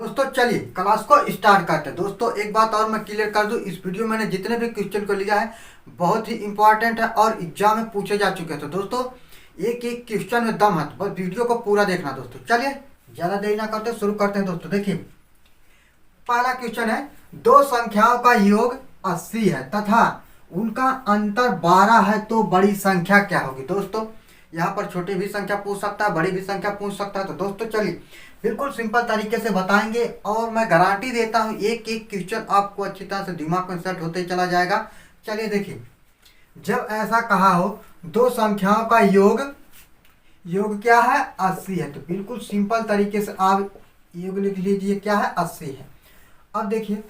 दोस्तों चलिए क्लास को स्टार्ट करते हैं। दोस्तों एक बात और मैं क्लियर कर दूं, इस वीडियो मैंने जितने भी क्वेश्चन को लिया है बहुत ही इंपॉर्टेंट है और एग्जाम में पूछे जा चुके हैं। तो दोस्तों एक एक क्वेश्चन में दम है, तो बस वीडियो को पूरा देखना। दोस्तों चलिए ज़्यादा देरी ना करते शुरू करते हैं। दोस्तों देखिए पहला क्वेश्चन है, दो संख्याओं का योग 80 है तथा उनका अंतर 12 है तो बड़ी संख्या क्या होगी। दोस्तों यहाँ पर छोटी भी संख्या पूछ सकता है, बड़ी भी संख्या पूछ सकता है। तो दोस्तों चलिए बिल्कुल सिंपल तरीके से बताएंगे और मैं गारंटी देता हूँ एक एक क्वेश्चन आपको अच्छी तरह से दिमाग में सेट होते चला जाएगा। चलिए देखिए, जब ऐसा कहा हो दो संख्याओं का योग क्या है 80 है, तो बिल्कुल सिंपल तरीके से आप योग लिख लीजिए, क्या है 80 है। अब देखिए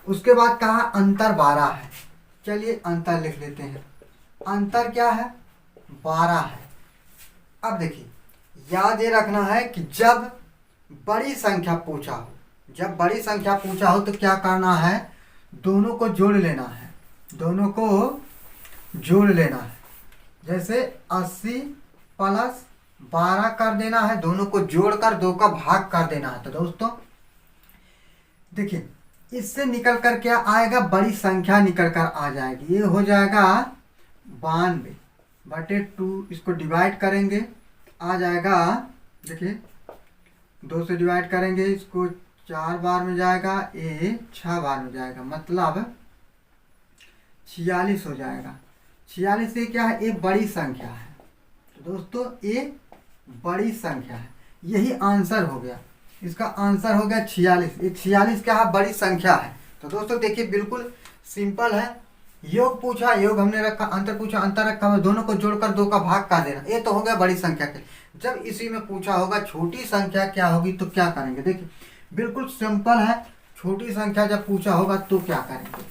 उसके बाद कहा अंतर 12 है, चलिए अंतर लिख लेते हैं। अंतर क्या है 12 है। अब देखिए याद ये रखना है कि जब बड़ी संख्या पूछा हो तो क्या करना है, दोनों को जोड़ लेना है, जैसे 80 प्लस 12 कर देना है, दोनों को जोड़कर 2 का भाग कर देना है। तो दोस्तों देखिए इससे निकल कर क्या आएगा, बड़ी संख्या निकल कर आ जाएगी, ये हो जाएगा 92/2। इसको डिवाइड करेंगे आ जाएगा, देखिए 2 से डिवाइड करेंगे इसको 4 बार में जाएगा, ये 6 बार में जाएगा, मतलब 46 हो जाएगा। 46 से क्या है, ये बड़ी संख्या है। तो दोस्तों ये बड़ी संख्या है, यही आंसर हो गया, इसका आंसर हो गया 46। ये 46 क्या है, बड़ी संख्या है। तो दोस्तों देखिए बिल्कुल सिंपल है, योग पूछा योग हमने रखा, अंतर पूछा अंतर रखा, दोनों को जोड़कर 2 का भाग कर देना, ये तो हो गया बड़ी संख्या के। जब इसी में पूछा होगा छोटी संख्या क्या होगी तो क्या करेंगे, देखिए बिल्कुल सिंपल है, छोटी संख्या जब पूछा होगा तो क्या करेंगे।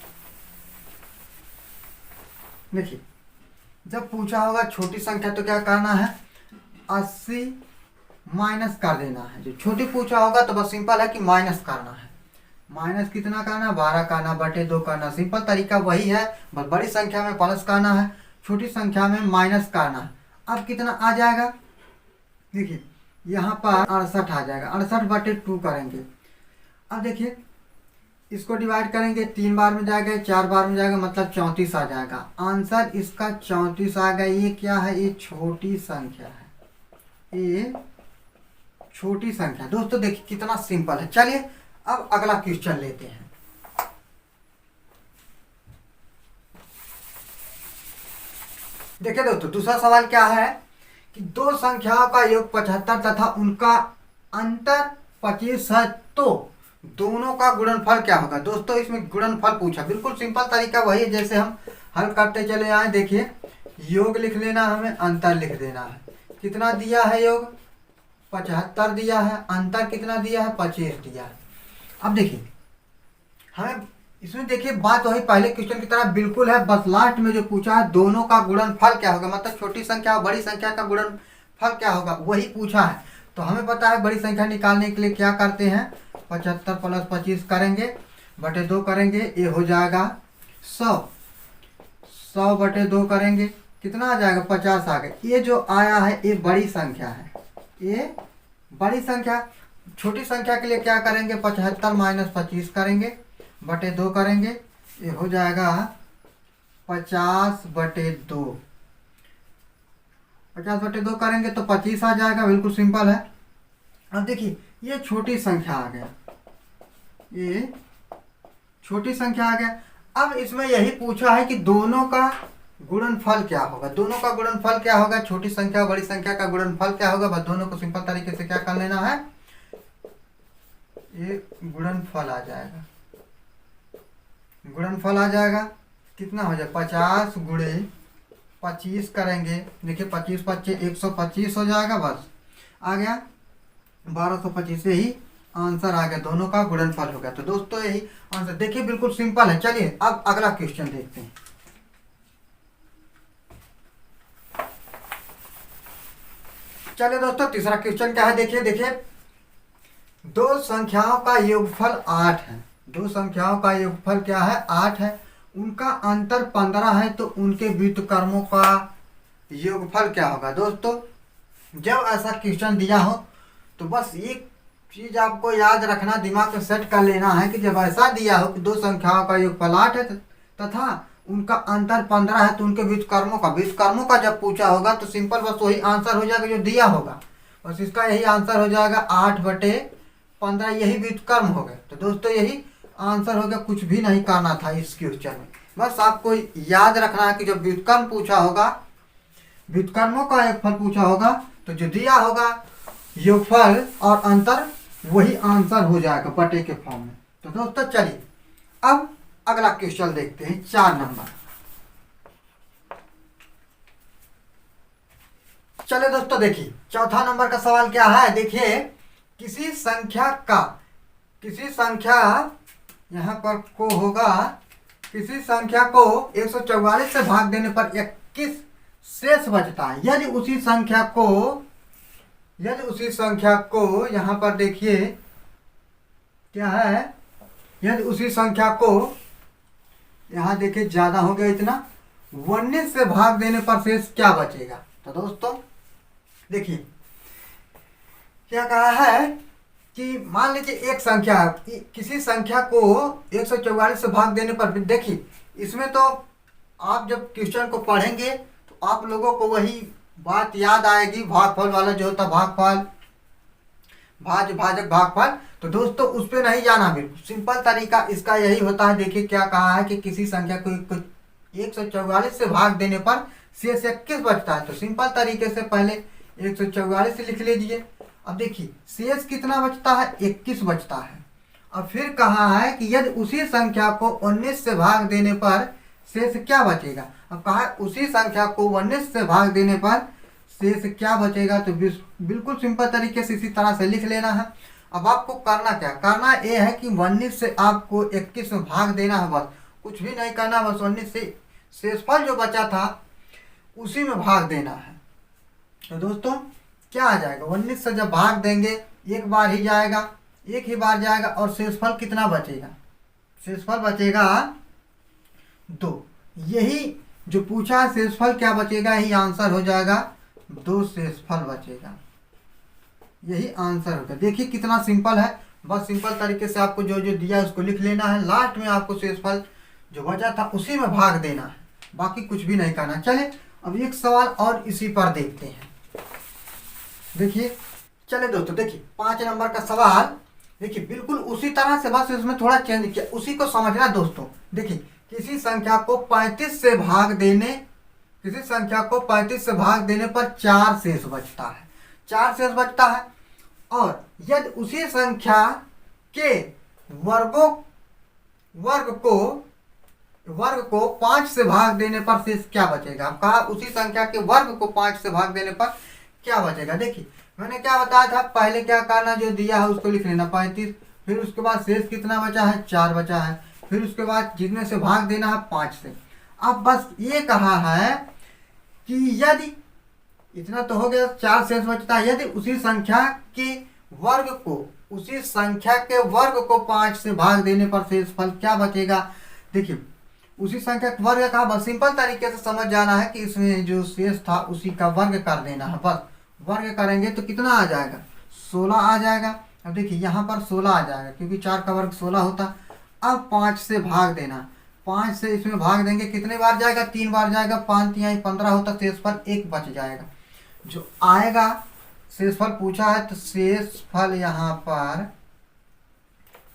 देखिए जब पूछा होगा छोटी संख्या तो क्या करना है, 80 माइनस कर देना है। जो छोटी पूछा होगा तो बस सिंपल है कि माइनस करना है, माइनस कितना करना, 12 करना बटे 2 करना, सिंपल तरीका वही है, बस बड़ी संख्या में प्लस करना है, छोटी संख्या में माइनस करना है। अब कितना आ जाएगा, देखिए यहाँ पर 68 आ जाएगा, 68/2 करेंगे। अब देखिए इसको डिवाइड करेंगे 3 बार में जाएगा, 4 बार में जाएगा, मतलब 34 आ जाएगा। आंसर इसका 34 आ गया। ये क्या है, ये छोटी संख्या है, ये छोटी संख्या। दोस्तों देखिए कितना सिंपल है। चलिए अब अगला क्वेश्चन लेते हैं। देखिए दोस्तों दूसरा सवाल क्या है कि दो संख्याओं का योग 75 तथा उनका अंतर 25 है तो दोनों का गुणनफल क्या होगा। दोस्तों इसमें गुणनफल पूछा, बिल्कुल सिंपल तरीका वही है जैसे हम हल करते चले आए। देखिए योग लिख लेना, हमें अंतर लिख देना है। कितना दिया है योग 75 दिया है, अंतर कितना दिया है 25 दिया है। अब देखिए हमें इसमें देखिए बात वही पहले क्वेश्चन की तरह बिल्कुल है, बस लास्ट में जो पूछा है दोनों का गुणनफल क्या होगा, मतलब छोटी संख्या और बड़ी संख्या का गुणनफल क्या होगा वही पूछा है। तो हमें पता है बड़ी संख्या निकालने के लिए क्या करते हैं, 75 प्लस 25 करेंगे बटे 2 करेंगे, ये हो जाएगा 100 बटे 2 करेंगे, कितना आ जाएगा 50 आ गया। ये जो आया है ये बड़ी संख्या है, ये बड़ी संख्या। छोटी संख्या के लिए क्या करेंगे, 75 माइनस 25 करेंगे बटे 2 करेंगे, ये हो जाएगा 50/2। 50/2 करेंगे तो 25 आ जाएगा, बिल्कुल सिंपल है। अब देखिए ये छोटी संख्या आ गया, ये छोटी संख्या आ गया। अब इसमें यही पूछा है कि दोनों का गुणनफल क्या होगा, दोनों का गुणनफल क्या होगा, छोटी संख्या और बड़ी संख्या का गुणनफल क्या होगा। बस दोनों को सिंपल तरीके से क्या कर लेना है, ये गुणनफल आ जाएगा, गुणनफल आ जाएगा। कितना हो जाए 50 गुणे 25 करेंगे, देखिए 25 25 125 हो जाएगा, बस आ गया 1225 से ही आंसर आ गया, दोनों का गुणनफल हो गया। तो दोस्तों यही आंसर, देखिए बिल्कुल सिंपल है। चलिए अब अगला क्वेश्चन देखते हैं। चलिए दोस्तों तीसरा क्वेश्चन क्या है, देखिए दो संख्याओं का योगफल 8 है, दो संख्याओं का योगफल क्या है 8 है, उनका अंतर 15 है तो उनके व्युत्क्रमों का योगफल क्या होगा। दोस्तों जब ऐसा क्वेश्चन दिया हो तो बस ये चीज आपको याद रखना, दिमाग में सेट कर लेना है कि जब ऐसा दिया हो कि दो संख्याओं का योगफल 8 है तथा उनका अंतर 15 है, तो उनके व्युत्क्रमों का जब पूछा होगा तो सिंपल बस वही आंसर हो जाएगा जो दिया होगा। बस इसका यही आंसर हो जाएगा 8/15, यही व्युत्क्रम हो गए। तो दोस्तों यही आंसर हो गया, कुछ भी नहीं करना था इस क्वेश्चन में। बस आपको याद रखना है कि जब व्युत्क्रम पूछा होगा, व्युत्क्रमों का योगफल पूछा होगा, तो जो दिया होगा योगफल और अंतर वही आंसर हो जाएगा बटे के फॉर्म में। तो दोस्तों चलिए अब अगला क्वेश्चन देखते हैं, 4 नंबर। चलिए दोस्तों देखिए, चौथा नंबर का सवाल क्या है। देखिए, किसी संख्या यहाँ पर को होगा, किसी संख्या को 144 से भाग देने पर 21 शेष बचता है। यदि उसी संख्या को यहाँ पर देखिए क्या है, यदि उसी संख्या को यहाँ देखिए ज्यादा हो गया इतना, 19 से भाग देने पर शेष क्या बचेगा। तो दोस्तों देखिए क्या कहा है कि मान लीजिए एक संख्या, किसी संख्या को 144 से भाग देने पर, देखिए इसमें तो आप जब क्वेश्चन को पढ़ेंगे तो आप लोगों को वही बात याद आएगी, भागफल वाला जो होता भागफल, भाजक भागफल। तो दोस्तों उस पर नहीं जाना, बिल्कुल सिंपल तरीका इसका यही होता है। देखिए क्या कहा है कि किसी संख्या को 144 से भाग देने पर शेष 21 बचता है। तो सिंपल तरीके से पहले 144 लिख लीजिए। अब देखिए शेष कितना बचता है, 21 बचता है। अब फिर कहा है कि यदि उसी संख्या को 19 से भाग देने पर शेष क्या बचेगा। अब कहा है उसी संख्या को 19 से भाग देने पर शेष क्या बचेगा। तो बिल्कुल सिंपल तरीके से इसी तरह से लिख लेना है। अब आपको करना क्या, करना ये है कि 19 से आपको 21 में भाग देना है, बस कुछ भी नहीं करना। बस 19 से शेषफल जो बचा था उसी में भाग देना है। तो दोस्तों क्या आ जाएगा, 19 से जब भाग देंगे एक बार ही जाएगा, एक ही बार जाएगा, और शेषफल कितना बचेगा, शेषफल बचेगा 2। यही जो पूछा है शेषफल क्या बचेगा, यही आंसर हो जाएगा, 2 शेषफल बचेगा, यही आंसर होगा। देखिए कितना सिंपल है। बस सिंपल तरीके से आपको जो जो दिया उसको लिख लेना है, लास्ट में आपको शेषफल जो बचा था उसी में भाग देना है, बाकी कुछ भी नहीं करना। चले अब एक सवाल और इसी पर देखते हैं। देखिए चले दोस्तों, देखिए 5 नंबर का सवाल, देखिए बिल्कुल उसी तरह से, बस इसमें थोड़ा चेंज किया, उसी को समझना दोस्तों। देखिए किसी संख्या को 35 से भाग देने पर 4 शेष बचता है, 4 शेष बचता है। और यदि उसी संख्या के वर्ग को 5 से भाग देने पर शेष क्या बचेगा। अब कहा उसी संख्या के वर्ग को 5 से भाग देने पर क्या बचेगा। देखिए मैंने क्या बताया था, पहले क्या करना, जो दिया है उसको लिख लेना 35, फिर उसके बाद शेष कितना बचा है, 4 बचा है, फिर उसके बाद जितने से भाग देना है 5 से। अब बस ये कहा है कि यदि इतना तो हो गया, 4 शेष बचता है, यदि उसी संख्या के वर्ग को 5 से भाग देने पर शेषफल क्या बचेगा। देखिए उसी संख्या का वर्ग का, बस सिंपल तरीके से समझ जाना है कि इसमें जो शेष था उसी का वर्ग कर देना है। बस वर्ग करेंगे तो कितना आ जाएगा, 16 आ जाएगा। अब देखिए यहाँ पर 16 आ जाएगा क्योंकि 4 का वर्ग 16 होता। अब 5 से भाग देना, 5 से इसमें भाग देंगे, कितने बार जाएगा, 3 बार जाएगा, 5 यहाँ 15 होता, शेषफल 1 बच जाएगा जो आएगा। शेषफल पूछा है तो शेषफल यहाँ पर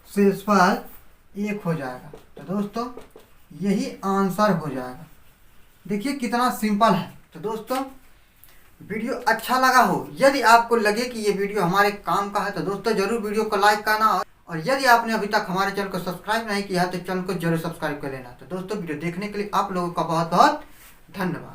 शेषफल 1 हो जाएगा। तो दोस्तों यही आंसर हो जाएगा। देखिए कितना सिंपल है। तो दोस्तों वीडियो अच्छा लगा हो, यदि आपको लगे कि ये वीडियो हमारे काम का है, तो दोस्तों जरूर वीडियो को लाइक करना, और यदि आपने अभी तक हमारे चैनल को सब्सक्राइब नहीं किया तो चैनल को जरूर सब्सक्राइब कर लेना। तो दोस्तों वीडियो देखने के लिए आप लोगों का बहुत बहुत धन्यवाद।